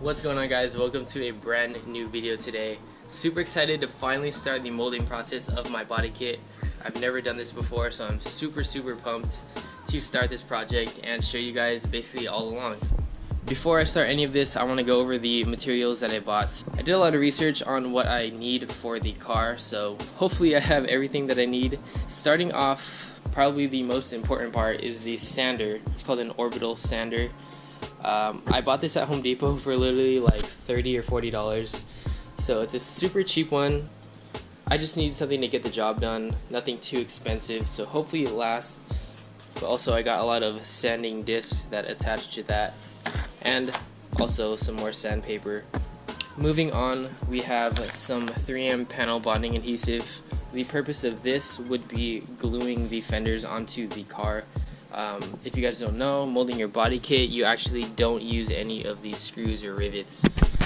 What's going on, guys? Welcome to a brand new video today. Super excited to finally start the molding process of my body kit. I've never done this before, so I'm super pumped to start this project and show you guys basically all along. Before I start any of this, I want to go over the materials that I bought. I did a lot of research on what I need for the car, so hopefully I have everything that I need. Starting off, probably the most important part is the sander. It's called an orbital sander. I bought this at Home Depot for literally like $30 or $40, so it's a super cheap one. I just need something to get the job done, nothing too expensive, so hopefully it lasts. But also I got a lot of sanding discs that attach to that, and also some more sandpaper. Moving on, we have some 3M panel bonding adhesive. The purpose of this would be gluing the fenders onto the car. If you guys don't know, molding your body kit, you actually don't use any of these screws or rivets.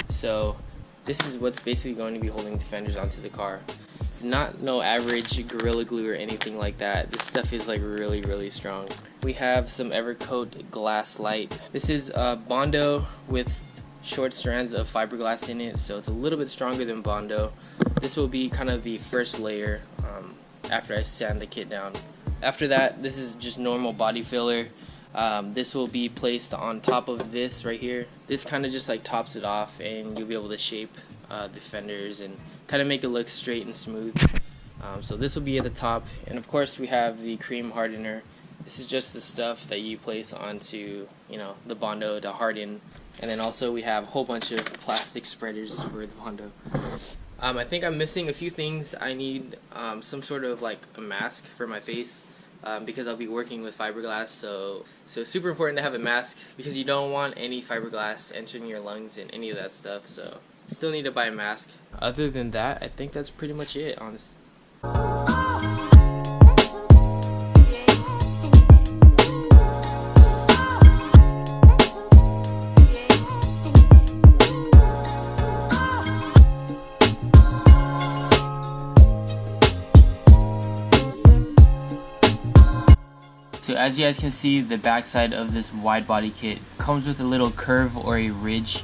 So this is what's basically going to be holding the fenders onto the car. It's not no average Gorilla Glue or anything like that. This stuff is like really strong. We have some Evercoat glass light. This is a bondo with short strands of fiberglass in it, so it's a little bit stronger than bondo. This will be kind of the first layer after I sand the kit down. After that, this is just normal body filler. This will be placed on top of this right here. This kind of just like tops it off, and you'll be able to shape the fenders and kind of make it look straight and smooth. So this will be at the top, and of course we have the cream hardener. This is just the stuff that you place onto, the bondo to harden. And then also we have a whole bunch of plastic spreaders for the bondo. I think I'm missing a few things. I need some sort of like a mask for my face because I'll be working with fiberglass, so super important to have a mask because you don't want any fiberglass entering your lungs and any of that stuff, so still need to buy a mask. Other than that, I think that's pretty much it, honestly. So as you guys can see, the backside of this wide body kit comes with a little curve or a ridge.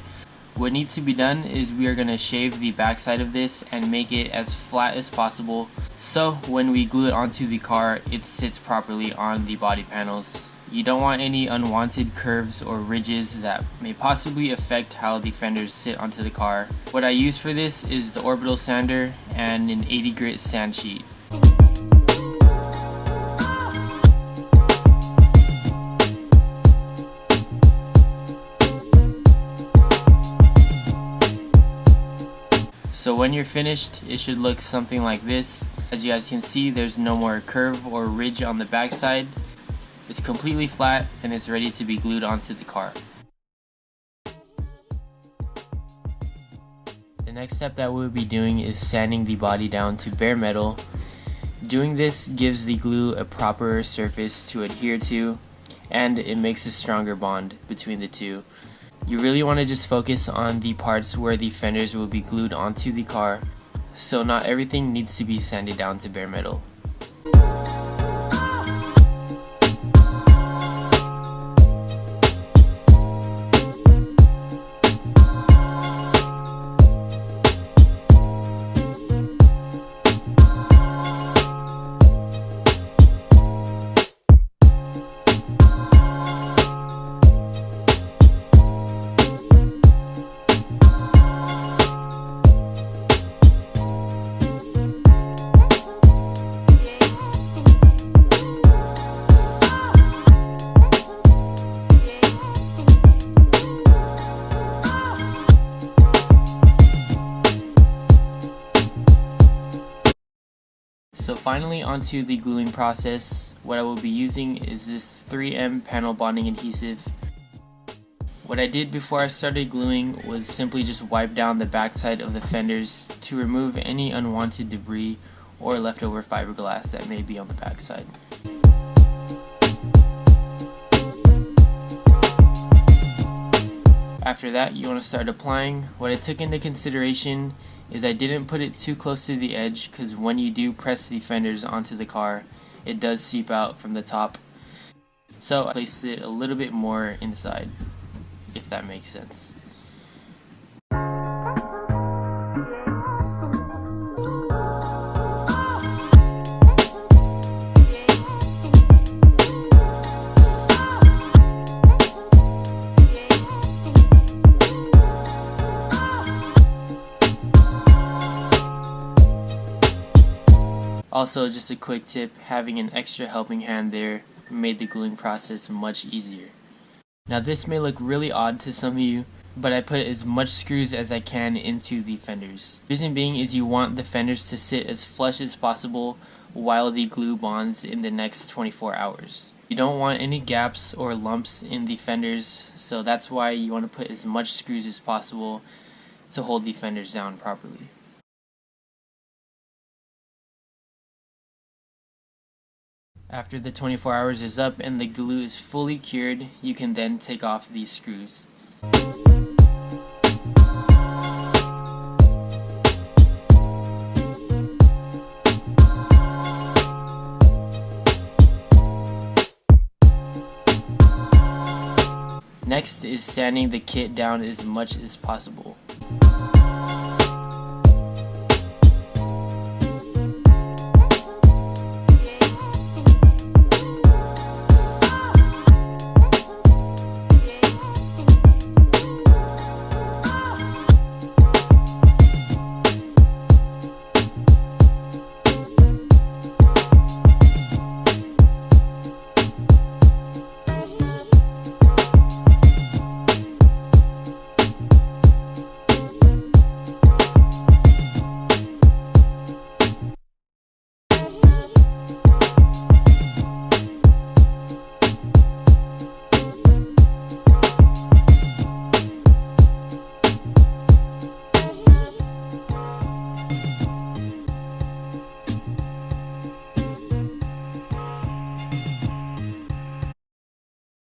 What needs to be done is we are going to shave the backside of this and make it as flat as possible, so when we glue it onto the car, it sits properly on the body panels. You don't want any unwanted curves or ridges that may possibly affect how the fenders sit onto the car. What I use for this is the orbital sander and an 80 grit sand sheet. So when you're finished, it should look something like this. As you guys can see, there's no more curve or ridge on the backside. It's completely flat and it's ready to be glued onto the car. The next step that we'll be doing is sanding the body down to bare metal. Doing this gives the glue a proper surface to adhere to, and it makes a stronger bond between the two. You really want to just focus on the parts where the fenders will be glued onto the car, so not everything needs to be sanded down to bare metal. So finally, onto the gluing process. What I will be using is this 3M panel bonding adhesive. What I did before I started gluing was simply just wipe down the backside of the fenders to remove any unwanted debris or leftover fiberglass that may be on the backside. After that, you want to start applying. What I took into consideration is I didn't put it too close to the edge, because when you do press the fenders onto the car, it does seep out from the top. So I placed it a little bit more inside, if that makes sense. Also, just a quick tip, having an extra helping hand there made the gluing process much easier. Now this may look really odd to some of you, but I put as much screws as I can into the fenders. Reason being is you want the fenders to sit as flush as possible while the glue bonds in the next 24 hours. You don't want any gaps or lumps in the fenders, so that's why you want to put as much screws as possible to hold the fenders down properly. After the 24 hours is up and the glue is fully cured, you can then take off these screws. Next is sanding the kit down as much as possible.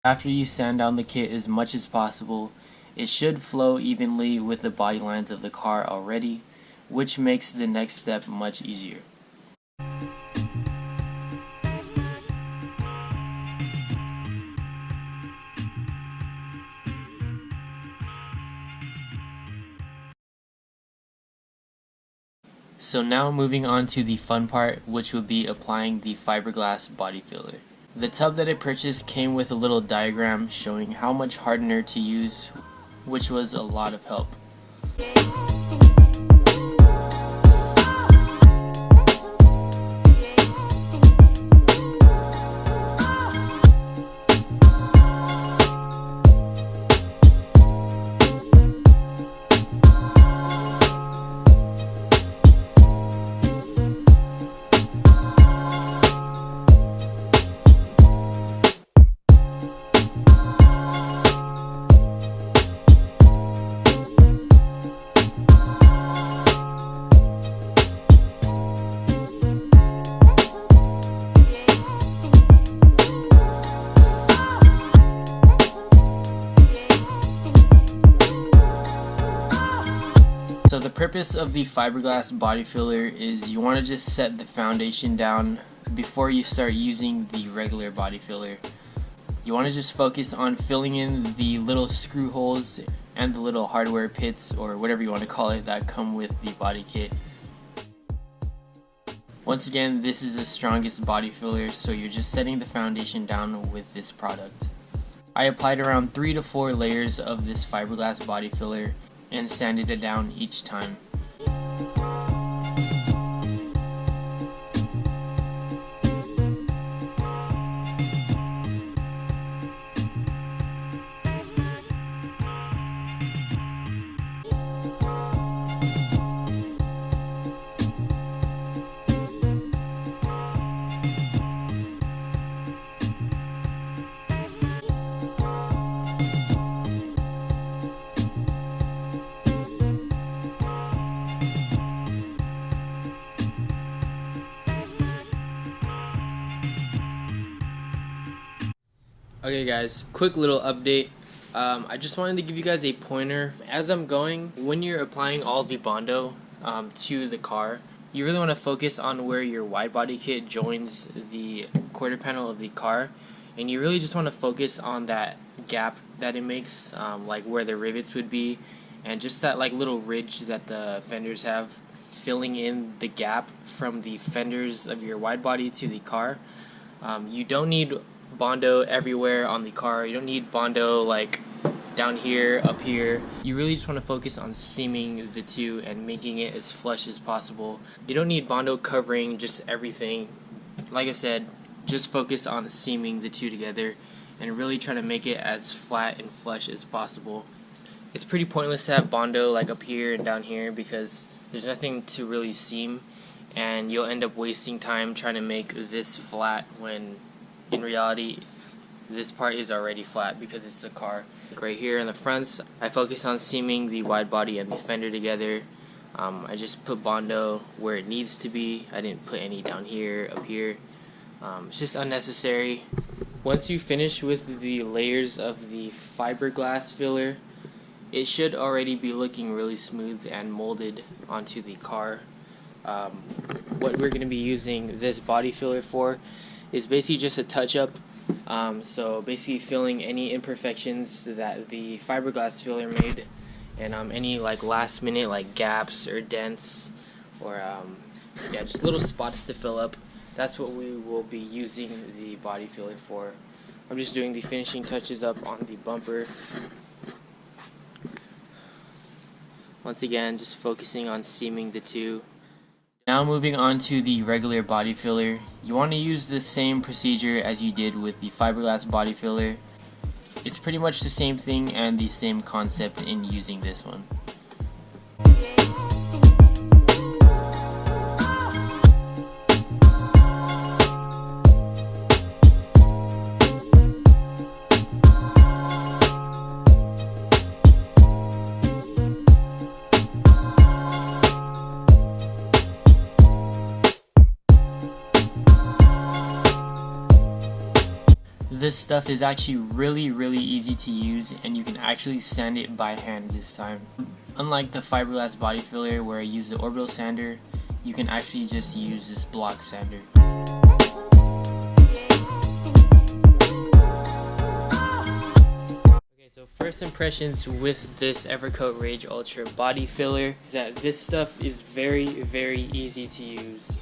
After you sand down the kit as much as possible, it should flow evenly with the body lines of the car already, which makes the next step much easier. So now moving on to the fun part, which would be applying the fiberglass body filler. The tub that I purchased came with a little diagram showing how much hardener to use, which was a lot of help. So the purpose of the fiberglass body filler is you want to just set the foundation down before you start using the regular body filler. You want to just focus on filling in the little screw holes and the little hardware pits, or whatever you want to call it, that come with the body kit. Once again, this is the strongest body filler, so you're just setting the foundation down with this product. I applied around 3 to 4 layers of this fiberglass body filler and sanded it down each time. Okay guys, quick little update. I just wanted to give you guys a pointer. As I'm going, when you're applying all the bondo to the car, you really want to focus on where your wide body kit joins the quarter panel of the car, and you really just want to focus on that gap that it makes, like where the rivets would be, and just that like little ridge that the fenders have, filling in the gap from the fenders of your wide body to the car. You don't need bondo everywhere on the car. You don't need bondo like down here, up here. You really just want to focus on seaming the two and making it as flush as possible. You don't need bondo covering just everything. Like I said, just focus on seaming the two together and really try to make it as flat and flush as possible. It's pretty pointless to have bondo like up here and down here because there's nothing to really seam, and you'll end up wasting time trying to make this flat when in reality this part is already flat because it's the car. Right here in the fronts, I focus on seaming the wide body and the fender together. I just put bondo where it needs to be. I didn't put any down here, up here. It's just unnecessary. Once you finish with the layers of the fiberglass filler, it should already be looking really smooth and molded onto the car. What we're going to be using this body filler for is basically just a touch-up. So basically filling any imperfections that the fiberglass filler made, and any like last minute like gaps or dents or yeah, just little spots to fill up. That's what we will be using the body filler for. I'm just doing the finishing touches up on the bumper. Once again, just focusing on seaming the two. Now moving on to the regular body filler. You want to use the same procedure as you did with the fiberglass body filler. It's pretty much the same thing and the same concept in using this one. This stuff is actually really easy to use, and you can actually sand it by hand this time. Unlike the fiberglass body filler where I use the orbital sander, you can actually just use this block sander. Okay, so first impressions with this Evercoat Rage Ultra body filler is that this stuff is very easy to use.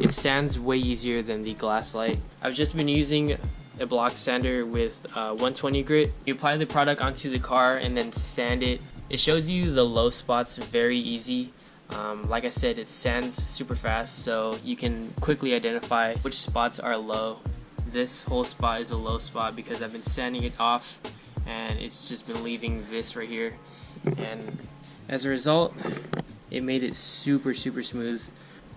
It sands way easier than the Glasslight. I've just been using a block sander with 120 grit. You apply the product onto the car and then sand it. It shows you the low spots very easy. Like I said, it sands super fast, so you can quickly identify which spots are low. This whole spot is a low spot because I've been sanding it off and it's just been leaving this right here, and as a result it made it super smooth.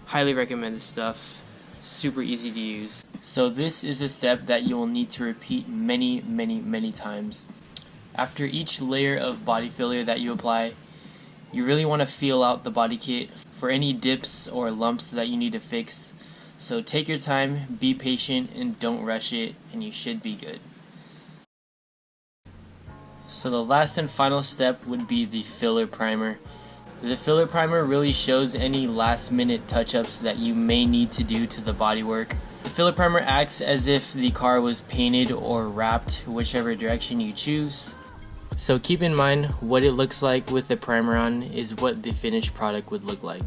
Highly recommend this stuff. Super easy to use. So this is a step that you will need to repeat many times. After each layer of body filler that you apply, you really want to feel out the body kit for any dips or lumps that you need to fix. So take your time, be patient, and don't rush it, and you should be good. So the last and final step would be the filler primer. The filler primer really shows any last minute touch-ups that you may need to do to the bodywork. The filler primer acts as if the car was painted or wrapped, whichever direction you choose. So keep in mind what it looks like with the primer on is what the finished product would look like.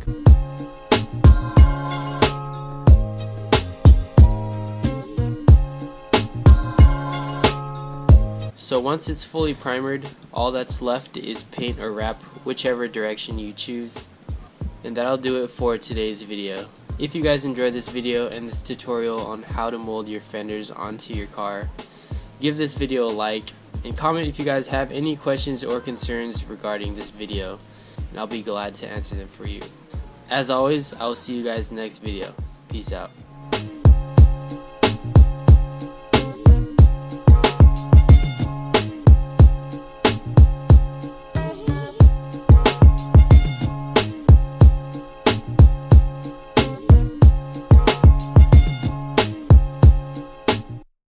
So once it's fully primered, all that's left is paint or wrap, whichever direction you choose. And that'll do it for today's video. If you guys enjoyed this video and this tutorial on how to mold your fenders onto your car, give this video a like and comment if you guys have any questions or concerns regarding this video, and I'll be glad to answer them for you. As always, I will see you guys next video. Peace out.